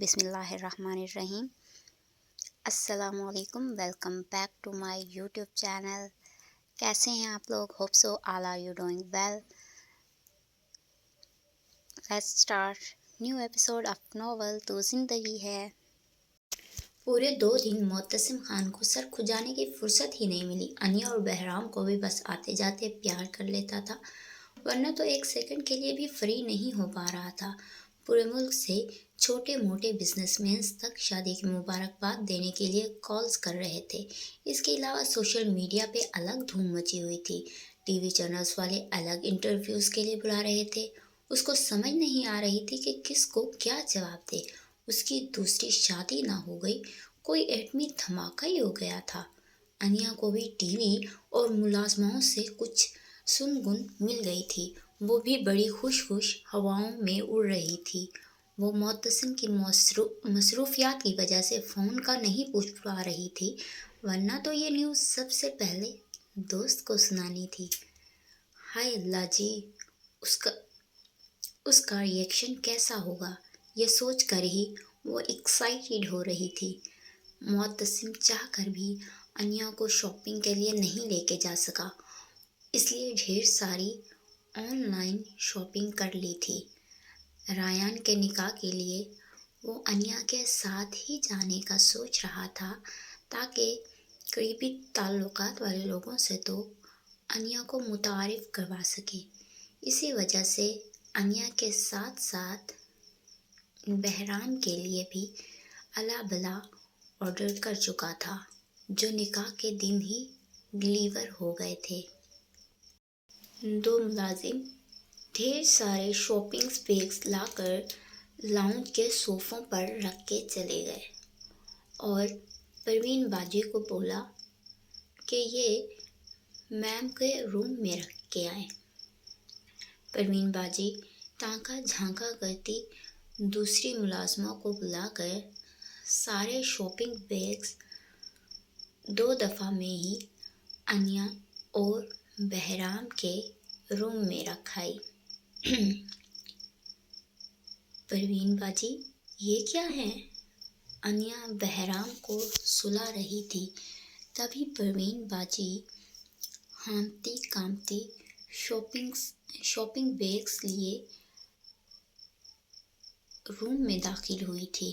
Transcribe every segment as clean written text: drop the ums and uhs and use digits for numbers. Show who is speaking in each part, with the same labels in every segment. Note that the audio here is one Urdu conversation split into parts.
Speaker 1: بسم اللہ الرحمن الرحیم۔ السلام علیکم، welcome back to my YouTube channel. کیسے ہیں آپ لوگ؟ Hope so all are you doing well. Let's start new episode of novel تو زندگی ہے۔ پورے 2 دن معتصم خان کو سر کھجانے کی فرصت ہی نہیں ملی۔ انیا اور بہرام کو بھی بس آتے جاتے پیار کر لیتا تھا، ورنہ تو ایک سیکنڈ کے لیے بھی فری نہیں ہو پا رہا تھا۔ پورے ملک سے چھوٹے موٹے بزنس مینز تک شادی کی مبارکباد دینے کے لیے کالز کر رہے تھے۔ اس کے علاوہ سوشل میڈیا پہ الگ دھوم مچی ہوئی تھی۔ ٹی وی چینلز والے الگ انٹرویوز کے لیے بلا رہے تھے۔ اس کو سمجھ نہیں آ رہی تھی کہ کس کو کیا جواب دے۔ اس کی دوسری شادی نہ ہو گئی، کوئی ایٹمی دھماکہ ہی ہو گیا تھا۔ انیا کو بھی ٹی وی اور ملازموں سے کچھ سنگن مل گئی تھی، وہ بھی بڑی خوش ہواؤں میں اڑ رہی تھی۔ وہ معتصم کی مصروفیات کی وجہ سے فون کا نہیں پوچھ پا رہی تھی، ورنہ تو یہ نیوز سب سے پہلے دوست کو سنانی تھی۔ ہائے اللہ جی، اس کا ری ایکشن کیسا ہوگا، یہ سوچ کر ہی وہ ایکسائٹیڈ ہو رہی تھی۔ معتصم چاہ کر بھی انیا کو شاپنگ کے لیے نہیں لے کے جا سکا، اس لیے ڈھیر ساری آن لائن شاپنگ کر لی تھی۔ رایان کے نکاح کے لیے وہ انیا کے ساتھ ہی جانے کا سوچ رہا تھا، تاکہ قریبی تعلقات والے لوگوں سے تو انیا کو متعارف کروا سکے۔ اسی وجہ سے انیا کے ساتھ ساتھ بہرام کے لیے بھی الا بلا آرڈر کر چکا تھا، جو نکاح کے دن ہی ڈیلیور ہو گئے تھے۔ 2 ملازم ڈھیر سارے شاپنگ بیگز لا کر لاؤنج کے صوفوں پر رکھ کے چلے گئے اور پروین باجی کو بولا کہ یہ میم کے روم میں رکھ کے آئیں۔ پروین باجی تانکا جھانکا کرتی دوسری ملازموں کو بلا کر سارے شاپنگ بیگز 2 دفعہ میں ہی انیا اور بہرام کے روم میں رکھ آئی۔ پروین باجی، یہ کیا ہے؟ انیا بہرام کو سلا رہی تھی، تبھی پروین باجی ہامتی کامتی شاپنگ بیگز لیے روم میں داخل ہوئی تھی۔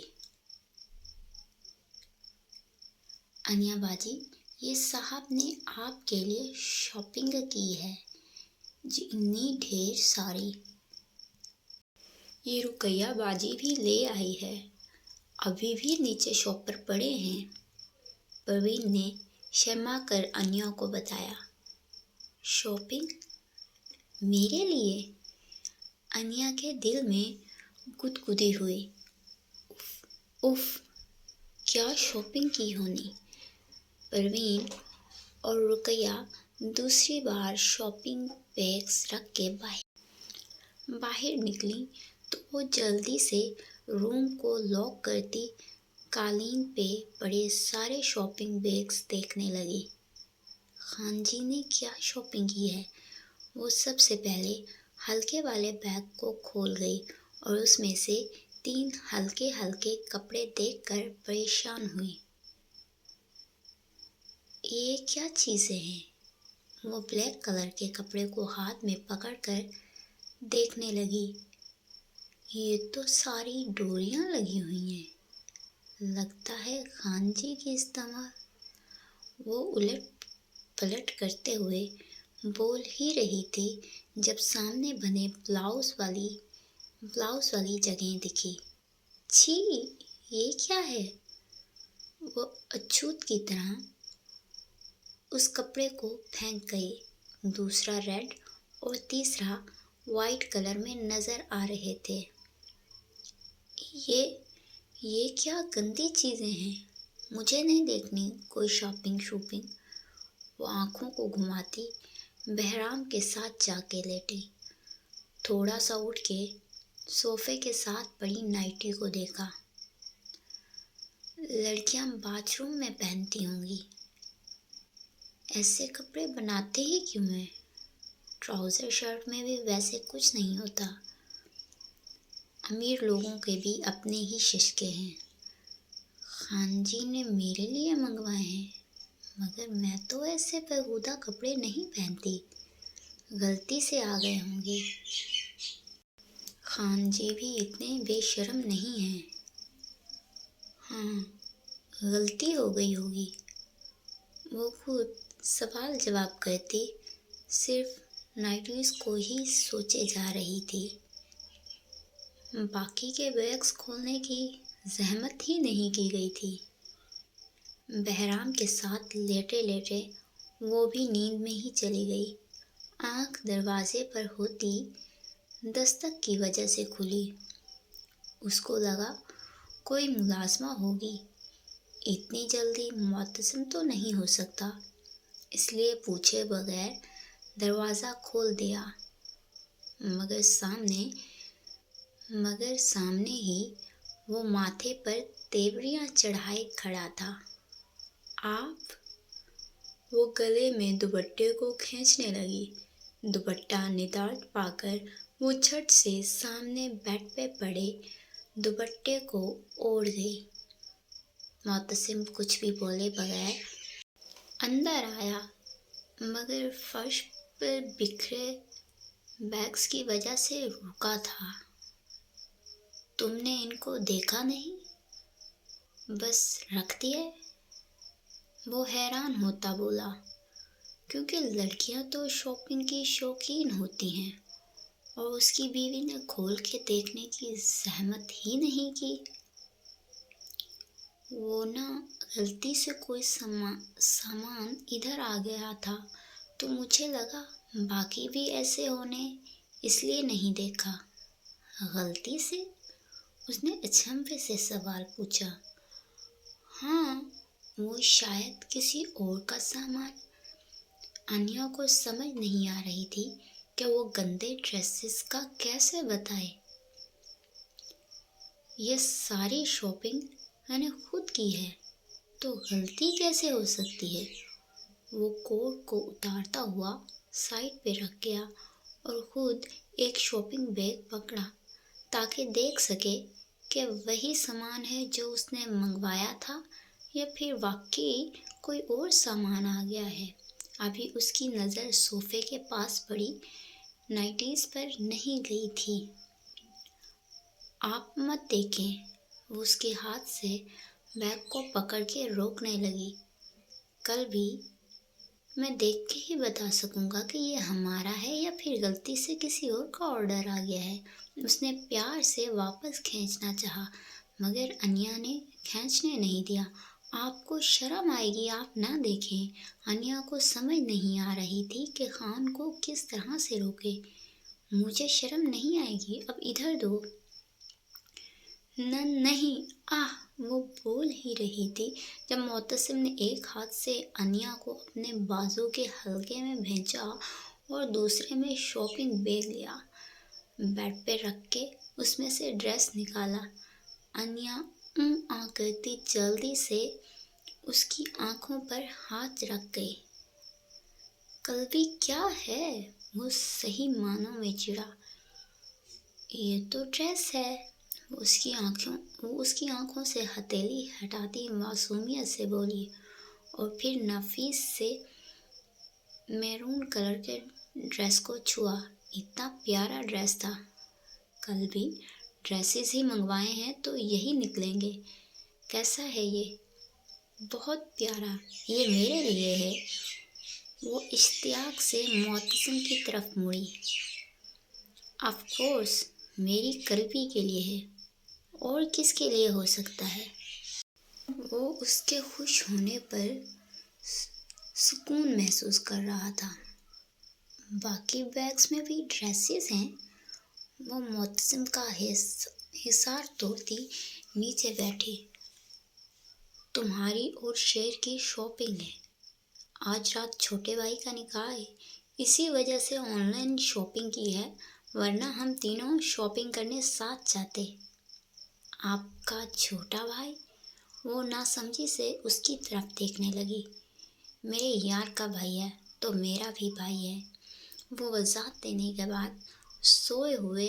Speaker 1: انیا باجی، یہ صاحب نے آپ کے لیے شاپنگ کی ہے جی، اتنی ڈھیر ساری۔ یہ رقیہ باجی بھی لے آئی ہے، ابھی بھی نیچے شاپ پر پڑے ہیں۔ پروین نے شرما کر انیا کو بتایا۔ شاپنگ؟ میرے لیے؟ انیا کے دل میں گدگدی ہوئی۔ اف، کیا شاپنگ کی ہونی؟ پروین اور رقیہ دوسری بار شاپنگ بیگز رکھ کے باہر نکلیں تو وہ جلدی سے روم کو لاک کرتی قالین پہ پڑے سارے شاپنگ بیگز دیکھنے لگی۔ خان جی نے کیا شاپنگ کی ہے؟ وہ سب سے پہلے ہلکے والے بیگ کو کھول گئی اور اس میں سے 3 ہلکے ہلکے کپڑے دیکھ کر پریشان ہوئی۔ یہ کیا چیزیں ہیں؟ وہ بلیک کلر کے کپڑے کو ہاتھ میں پکڑ کر دیکھنے لگی۔ یہ تو ساری ڈوریاں لگی ہوئی ہیں، لگتا ہے خان جی کی استعمال۔ وہ الٹ پلٹ کرتے ہوئے بول ہی رہی تھی جب سامنے بنے بلاؤز والی جگہ دکھی۔ چھی، یہ کیا ہے؟ وہ اچھوت کی طرح اس کپڑے کو پھینک گئی۔ دوسرا ریڈ اور تیسرا وائٹ کلر میں نظر آ رہے تھے۔ یہ کیا گندی چیزیں ہیں، مجھے نہیں دیکھنی کوئی شاپنگ۔ وہ آنکھوں کو گھماتی بہرام کے ساتھ جا کے لیٹی۔ تھوڑا سا اٹھ کے صوفے کے ساتھ پڑی نائٹی کو دیکھا۔ لڑکیاں باتھ روم میں پہنتی ہوں گی، ایسے کپڑے بناتے ہی کیوں ہیں؟ ٹراؤزر شرٹ میں بھی ویسے کچھ نہیں ہوتا۔ امیر لوگوں کے بھی اپنے ہی ششکے ہیں۔ خان جی نے میرے لیے منگوائے ہیں، مگر میں تو ایسے بیہودہ کپڑے نہیں پہنتی، غلطی سے آ گئے ہوں گے۔ خان جی بھی اتنے بے شرم نہیں ہیں۔ ہاں، غلطی ہو گئی ہوگی۔ وہ خود سوال جواب کرتی صرف نائٹیز کو ہی سوچے جا رہی تھی۔ باقی کے بیگز کھولنے کی زحمت ہی نہیں کی گئی تھی۔ بہرام کے ساتھ لیٹے لیٹے وہ بھی نیند میں ہی چلی گئی۔ آنکھ دروازے پر ہوتی دستک کی وجہ سے کھلی۔ اس کو لگا کوئی ملازمہ ہوگی، اتنی جلدی معتصم تو نہیں ہو سکتا، اس لیے پوچھے بغیر دروازہ کھول دیا۔ مگر سامنے ہی وہ ماتھے پر تیوریاں چڑھائے کھڑا تھا۔ آپ؟ وہ گلے میں دوپٹے کو کھینچنے لگی۔ دوپٹہ نڈال پا کر وہ جھٹ سے سامنے بیڈ پہ پڑے دوپٹے کو اوڑھ گئی۔ معتصم کچھ بھی بولے بغیر اندر آیا، مگر فرش پر بکھرے بیگز کی وجہ سے رکا تھا۔ تم نے ان کو دیکھا نہیں؟ بس رکھ دیے؟ وہ حیران ہوتا بولا، کیونکہ لڑکیاں تو شاپنگ کی شوقین ہوتی ہیں، اور اس کی بیوی نے کھول کے دیکھنے کی زحمت ہی نہیں کی۔ وہ نہ غلطی سے کوئی سامان ادھر آ گیا تھا تو مجھے لگا باقی بھی ایسے ہونے، اس لیے نہیں دیکھا۔ غلطی سے؟ اس نے اچنبھے سے سوال پوچھا۔ ہاں، وہ شاید کسی اور کا سامان۔ انیا کو سمجھ نہیں آ رہی تھی کہ وہ گندے ڈریسز کا کیسے بتائے۔ یہ ساری شاپنگ میں نے خود کی ہے، تو غلطی کیسے ہو سکتی ہے؟ وہ کوٹ کو اتارتا ہوا سائڈ پہ رکھ گیا اور خود ایک شاپنگ بیگ پکڑا تاکہ دیکھ سکے کہ وہی سامان ہے جو اس نے منگوایا تھا یا پھر واقعی کوئی اور سامان آ گیا ہے۔ ابھی اس کی نظر صوفے کے پاس پڑی نائٹیز پر نہیں گئی تھی۔ آپ مت دیکھیں، وہ اس کے ہاتھ سے بیگ کو پکڑ کے روکنے لگی۔ کل بھی میں دیکھ کے ہی بتا سکوں گا کہ یہ ہمارا ہے یا پھر غلطی سے کسی اور کا آرڈر آ گیا ہے۔ اس نے پیار سے واپس کھینچنا چاہا، مگر انیا نے کھینچنے نہیں دیا۔ آپ کو شرم آئے گی، آپ نہ دیکھیں۔ انیا کو سمجھ نہیں آ رہی تھی کہ خان کو کس طرح سے روکے۔ مجھے شرم نہیں آئے گی، اب ادھر دو۔ نہیں، وہ بول ہی رہی تھی جب معتصم نے ایک ہاتھ سے انیا کو اپنے بازو کے حلقے میں بھینچا اور دوسرے میں شاپنگ بیگ لیا۔ بیڈ پہ رکھ کے اس میں سے ڈریس نکالا۔ انیا کرتی جلدی سے اس کی آنکھوں پر ہاتھ رکھ گئی۔ قلبی کیا ہے؟ وہ صحیح معنوں میں چڑھا۔ یہ تو ڈریس ہے۔ وہ اس کی آنکھوں سے ہتھیلی ہٹاتی معصومیت سے بولی، اور پھر نفیس سے میرون کلر کے ڈریس کو چھوا۔ اتنا پیارا ڈریس تھا۔ کل بھی ڈریسز ہی منگوائے ہیں تو یہی نکلیں گے۔ کیسا ہے یہ؟ بہت پیارا، یہ میرے لیے ہے۔ وہ اشتیاق سے معتصم کی طرف مڑی۔ آف کورس، میری قلبی کے لیے ہے، اور کس کے لیے ہو سکتا ہے؟ وہ اس کے خوش ہونے پر سکون محسوس کر رہا تھا۔ باقی بیگز میں بھی ڈریسز ہیں؟ وہ معتصم کا حصار توڑتی نیچے بیٹھی۔ تمہاری اور شیر کی شاپنگ ہے۔ آج رات چھوٹے بھائی کا نکاح ہے، اسی وجہ سے آن لائن شاپنگ کی ہے، ورنہ ہم تینوں شاپنگ کرنے ساتھ جاتے۔ آپ کا چھوٹا بھائی؟ وہ ناسمجھی سے اس کی طرف دیکھنے لگی۔ میرے یار کا بھائی ہے تو میرا بھی بھائی ہے۔ وہ وضاحت دینے کے بعد سوئے ہوئے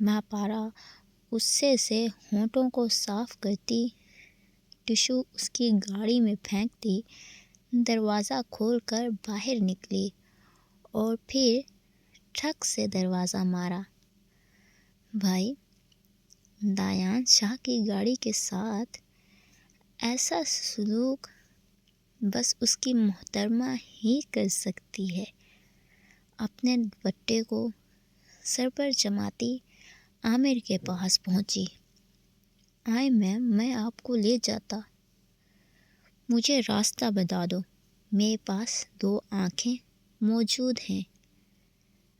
Speaker 1: مہاپارا غصے سے ہونٹوں کو صاف کرتی ٹشو اس کی گاڑی میں پھینکتی دروازہ کھول کر باہر نکلی اور پھر ٹھک سے دروازہ مارا۔ بھائی، دایان شاہ کی گاڑی کے ساتھ ایسا سلوک بس اس کی محترمہ ہی کر سکتی ہے۔ اپنے دوپٹے کو سر پر جماتی عامر کے پاس پہنچی۔ آئے میم، میں آپ کو لے جاتا۔ مجھے راستہ بتا دو، میرے پاس 2 آنکھیں موجود ہیں،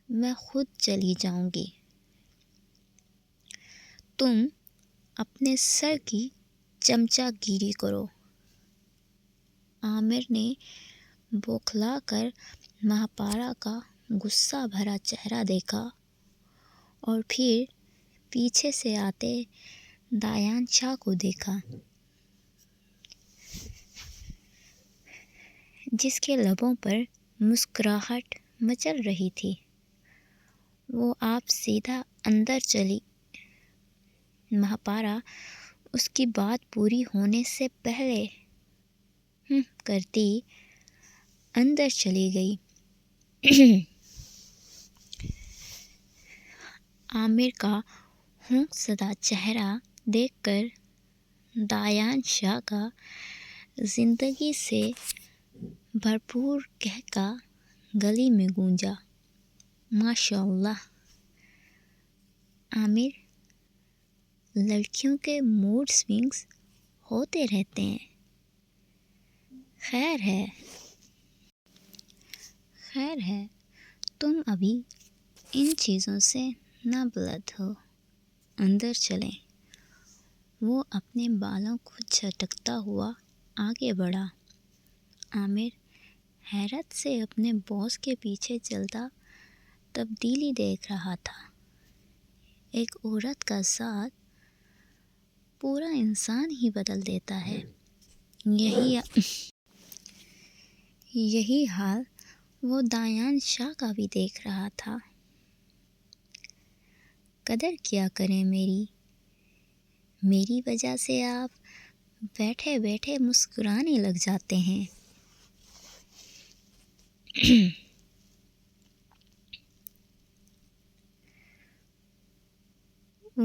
Speaker 1: میں خود چلی جاؤں گی۔ تم اپنے سر کی چمچہ گیری کرو۔ عامر نے بوکھلا کر مہاپارا کا غصہ بھرا چہرہ دیکھا اور پھر پیچھے سے آتے دایان شاہ کو دیکھا، جس کے لبوں پر مسکراہٹ مچل رہی تھی۔ وہ آپ سیدھا اندر چلی۔ مہاپارا اس کی بات پوری ہونے سے پہلے کرتی اندر چلی گئی۔ عامر کا ہونک زدہ چہرہ دیکھ کر دایان شاہ کا زندگی سے بھرپور قہقہ گلی میں گونجا۔ ماشاء اللہ! عامر، لڑکیوں کے موڈ سوئنگز ہوتے رہتے ہیں۔ خیر ہے، تم ابھی ان چیزوں سے نابلد ہو، اندر چلیں۔ وہ اپنے بالوں کو جھٹکتا ہوا آگے بڑھا۔ عامر حیرت سے اپنے باس کے پیچھے چلتا تبدیلی دیکھ رہا تھا۔ ایک عورت کا ساتھ پورا انسان ہی بدل دیتا ہے۔ یہی حال وہ دایان شاہ کا بھی دیکھ رہا تھا۔ قدر کیا کریں میری وجہ سے آپ بیٹھے بیٹھے مسکرانے لگ جاتے ہیں۔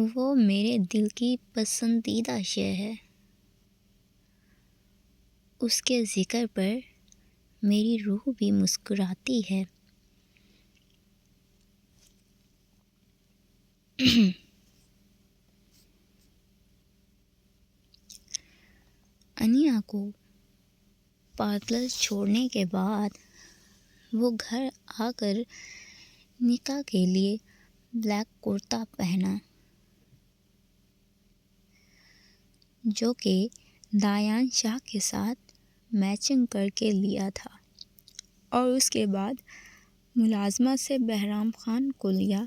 Speaker 1: وہ میرے دل کی پسندیدہ شے ہے۔ اس کے ذکر پر میری روح بھی مسکراتی ہے۔ انیا کو پارلر چھوڑنے کے بعد وہ گھر آ کر نکاح کے لیے بلیک کرتا پہنا، جو کہ دایان شاہ کے ساتھ میچنگ کر کے لیا تھا، اور اس کے بعد ملازمہ سے بہرام خان کو لیا،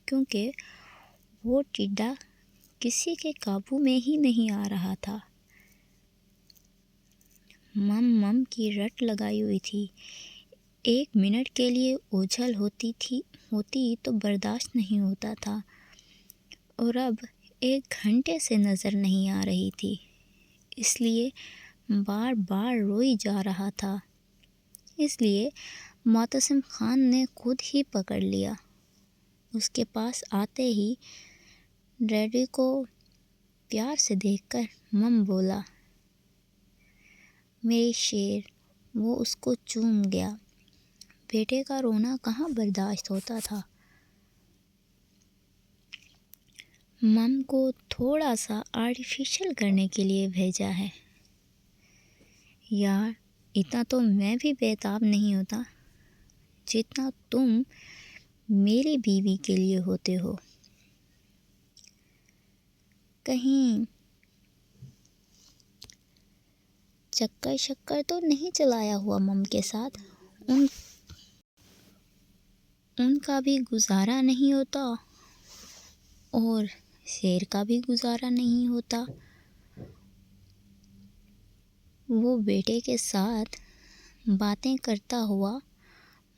Speaker 1: کیونکہ وہ ٹڈا کسی کے قابو میں ہی نہیں آ رہا تھا۔ مم کی رٹ لگائی ہوئی تھی۔ 1 منٹ کے لیے اوجھل ہوتی تو برداشت نہیں ہوتا تھا، اور اب 1 گھنٹے سے نظر نہیں آ رہی تھی، اس لیے بار بار روئی جا رہا تھا۔ اس لیے معتصم خان نے خود ہی پکڑ لیا۔ اس کے پاس آتے ہی ڈیڈی کو پیار سے دیکھ کر مم بولا، میرے شیر۔ وہ اس کو چوم گیا۔ بیٹے کا رونا کہاں برداشت ہوتا تھا۔ مم کو تھوڑا سا آرٹیفیشل کرنے کے لیے بھیجا ہے۔ یار، اتنا تو میں بھی بےتاب نہیں ہوتا جتنا تم میری بیوی کے لیے ہوتے ہو۔ کہیں چکر شکر تو نہیں چلایا ہوا مم کے ساتھ؟ ان کا بھی گزارا نہیں ہوتا اور شیر کا بھی گزارا نہیں ہوتا۔ وہ بیٹے کے ساتھ باتیں کرتا ہوا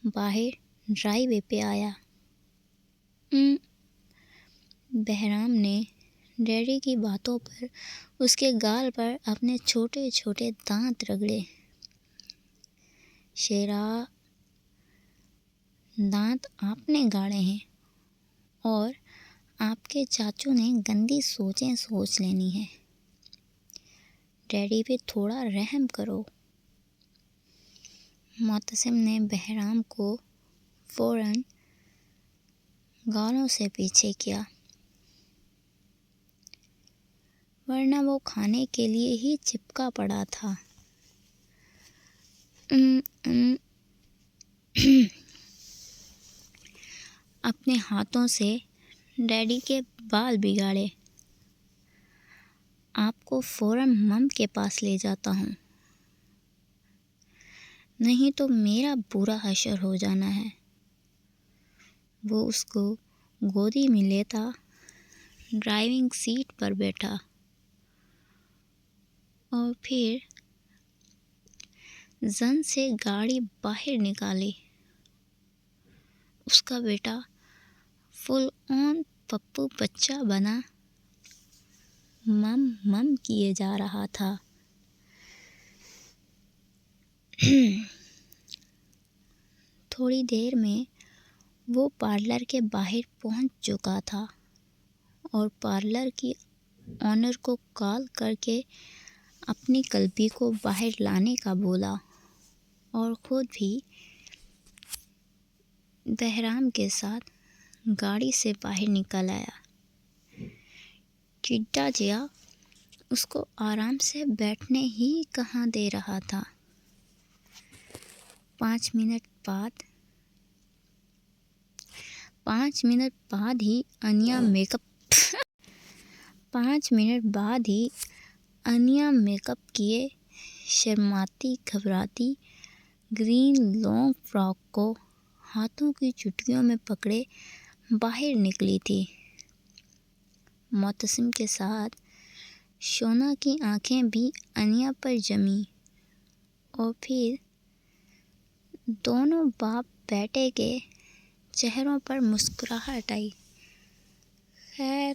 Speaker 1: باہر ڈرائیو وے پہ آیا۔ بہرام نے ڈیڈی کی باتوں پر اس کے گال پر اپنے چھوٹے چھوٹے دانت رگڑے۔ شیرا، دانت آپ نے گاڑے ہیں اور آپ کے چاچو نے گندی سوچیں سوچ لینی ہے۔ ڈیڈی پہ تھوڑا رحم کرو۔ معتصم نے بہرام کو فوراً گالوں سے پیچھے کیا، ورنہ وہ کھانے کے لیے ہی چپکا پڑا تھا۔ اپنے ہاتھوں سے ڈیڈی کے بال بگاڑے۔ آپ کو فوراً مم کے پاس لے جاتا ہوں، نہیں تو میرا برا حشر ہو جانا ہے۔ وہ اس کو گودی میں لیتا ڈرائیونگ سیٹ پر بیٹھا اور پھر زن سے گاڑی باہر نکالی۔ اس کا بیٹا فل آن پپو بچہ بنا مم مم کیے جا رہا تھا۔ تھوڑی دیر میں وہ پارلر کے باہر پہنچ چکا تھا اور پارلر کی آنر کو کال کر کے اپنی کلپی کو باہر لانے کا بولا اور خود بھی بہرام کے ساتھ گاڑی سے باہر نکل آیا۔ ٹڈا جیا اس کو آرام سے بیٹھنے ہی کہاں دے رہا تھا۔ 5 منٹ بعد ہی انیا میک اپ کیے شرماتی گھبراتی گرین لانگ فراک کو ہاتھوں کی چٹکیوں میں پکڑے باہر نکلی تھی۔ معتصم کے ساتھ شونا کی آنکھیں بھی انیا پر جمیں اور پھر دونوں باپ بیٹے کے چہروں پر مسکراہٹ آئی۔ خیر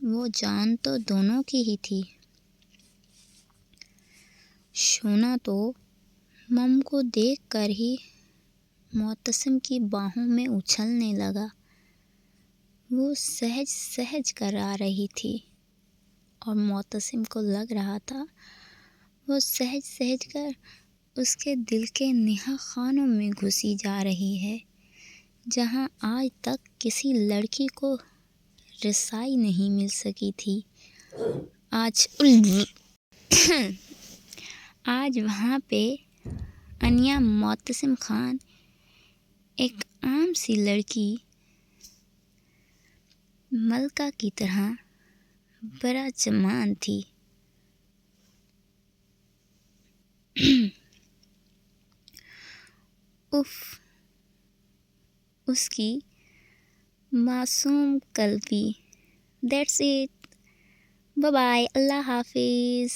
Speaker 1: وہ جان تو دونوں کی ہی تھی۔ شونا تو مم کو دیکھ کر ہی معتصم کی باہوں میں اچھلنے لگا۔ وہ سہج سہج کر آ رہی تھی اور معتصم کو لگ رہا تھا وہ سہج سہج کر اس کے دل کے نہہ خانوں میں گھسی جا رہی ہے، جہاں آج تک کسی لڑکی کو رسائی نہیں مل سکی تھی۔ آج وہاں پہ انیا معتصم خان ایک عام سی لڑکی ملکہ کی طرح براجمان تھی۔ اس کی معصوم قلبی۔ That's it. Bye bye. اللہ حافظ.